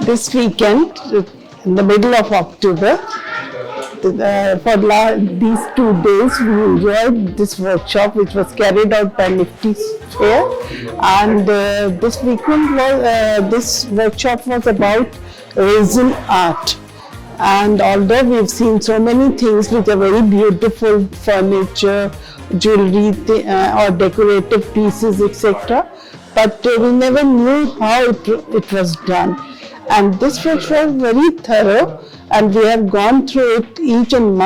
this weekend, in the middle of October, for these 2 days, we enjoyed this workshop which was carried out by Nifty Fair, and this workshop was about resin art. And although we've seen so many things which are very beautiful, furniture, jewelry or decorative pieces, etc., but we never knew how it was done. And this workshop was very thorough, and we have gone through it each and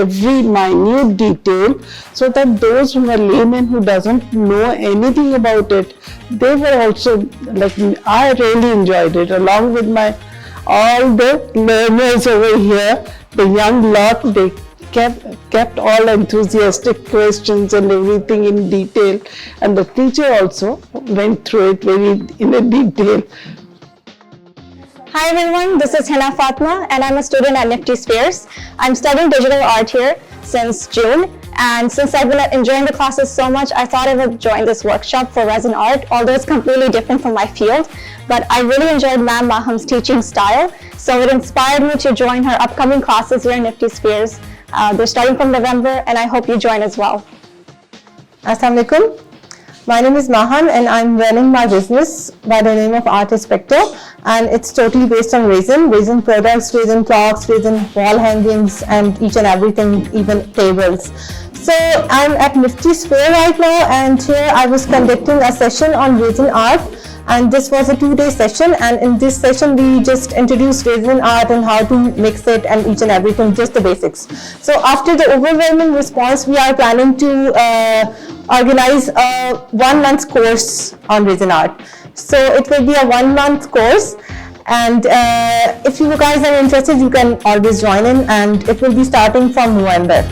every minute detail, so that those who are laymen who doesn't know anything about it, they were also like, I really enjoyed it, along with all the learners over here, the young lot. They kept all enthusiastic questions and everything in detail, and the teacher also went through it in a detail. Hi everyone, this is Hina Fatma and I'm a student at Nifty Spheres. I'm studying digital art here since June, and since I've been enjoying the classes so much, I thought I would join this workshop for resin art, although it's completely different from my field. But I really enjoyed Ma'am Maham's teaching style, so it inspired me to join her upcoming classes here in Nifty Spheres. They're starting from November, and I hope you join as well. Assalamu alaikum. My name is Mahan and I'm running my business by the name of Art Inspector, and it's totally based on resin products, resin clocks, resin wall hangings, and each and everything, even tables. So I'm at Nifty Fair right now, and here I was conducting a session on resin art, and this was a 2-day session, and in this session we just introduced resin art and how to mix it and each and everything, just the basics. So after the overwhelming response, we are planning to organize a 1-month course on resin art. So it will be a 1-month course, and if you guys are interested, you can always join in, and it will be starting from November.